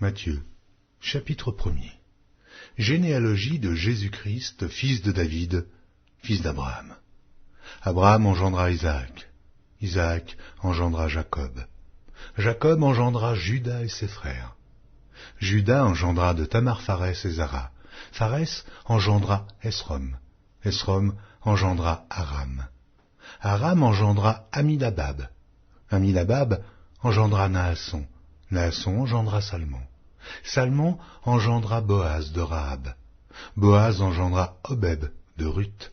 Matthieu, chapitre 1er. Généalogie de Jésus-Christ, fils de David, fils d'Abraham. Abraham engendra Isaac. Isaac engendra Jacob. Jacob engendra Juda et ses frères. Juda engendra de Tamar Pharès et Zara. Pharès engendra Esrom. Esrom engendra Aram. Aram engendra Aminadab. Aminadab engendra Naasson. Naasson engendra Salmon. Salmon engendra Boaz de Rahab. Boaz engendra Obeb de Ruth.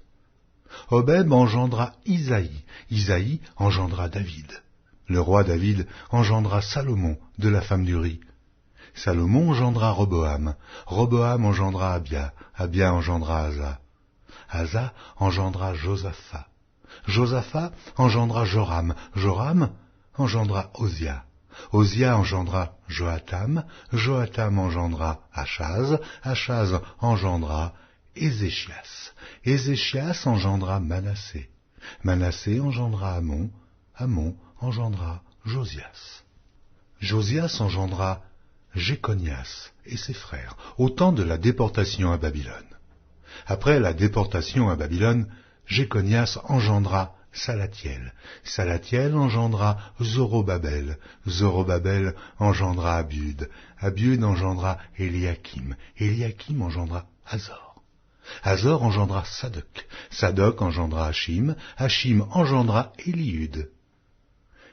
Obeb engendra Isaïe. Isaïe engendra David. Le roi David engendra Salomon de la femme d'Uri. Salomon engendra Roboam. Roboam engendra Abia. Abia engendra Asa. Asa engendra Josaphat. Josaphat engendra Joram. Joram engendra Osia. Osia engendra Joatam. Joatam engendra Achaz. Achaz engendra Ézéchias. Ézéchias engendra Manassé. Manassé engendra Amon. Amon engendra Josias. Josias engendra Jéconias et ses frères, au temps de la déportation à Babylone. Après la déportation à Babylone, Jéconias engendra Salathiel. Salathiel engendra Zorobabel. Zorobabel engendra Abiud. Abiud engendra Éliakim. Éliakim engendra Azor. Azor engendra Sadoc. Sadoc engendra Hachim. Hachim engendra Éliud.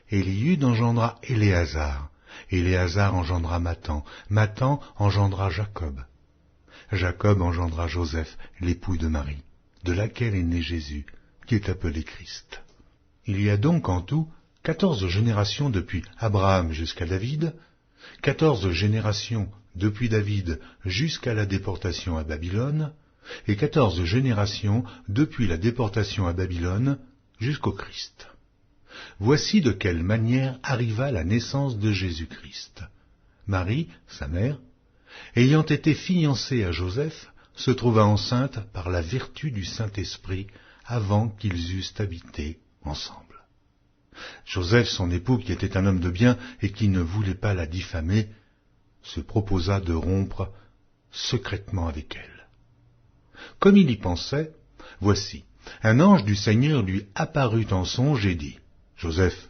Éliud engendra Éléazar. Éléazar engendra Mathan. Mathan engendra Jacob. Jacob engendra Joseph, l'époux de Marie, de laquelle est né Jésus, qui est appelé Christ. Il y a donc en tout 14 générations depuis Abraham jusqu'à David, 14 générations depuis David jusqu'à la déportation à Babylone, et 14 générations depuis la déportation à Babylone jusqu'au Christ. Voici de quelle manière arriva la naissance de Jésus-Christ. Marie, sa mère, ayant été fiancée à Joseph, se trouva enceinte par la vertu du Saint-Esprit avant qu'ils eussent habité ensemble. Joseph, son époux, qui était un homme de bien et qui ne voulait pas la diffamer, se proposa de rompre secrètement avec elle. Comme il y pensait, voici, un ange du Seigneur lui apparut en songe et dit : « Joseph,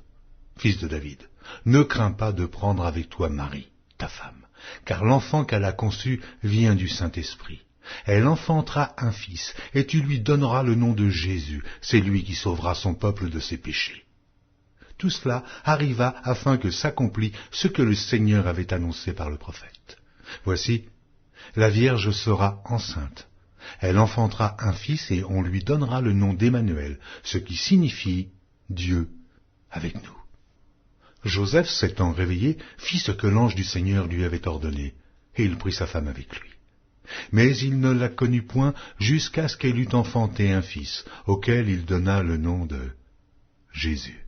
fils de David, ne crains pas de prendre avec toi Marie, ta femme, car l'enfant qu'elle a conçu vient du Saint-Esprit. Elle enfantera un fils, et tu lui donneras le nom de Jésus. C'est lui qui sauvera son peuple de ses péchés. » Tout cela arriva afin que s'accomplît ce que le Seigneur avait annoncé par le prophète. Voici, la Vierge sera enceinte. Elle enfantera un fils et on lui donnera le nom d'Emmanuel, ce qui signifie Dieu avec nous. Joseph, s'étant réveillé, fit ce que l'ange du Seigneur lui avait ordonné, et il prit sa femme avec lui. Mais il ne la connut point jusqu'à ce qu'elle eût enfanté un fils, auquel il donna le nom de Jésus.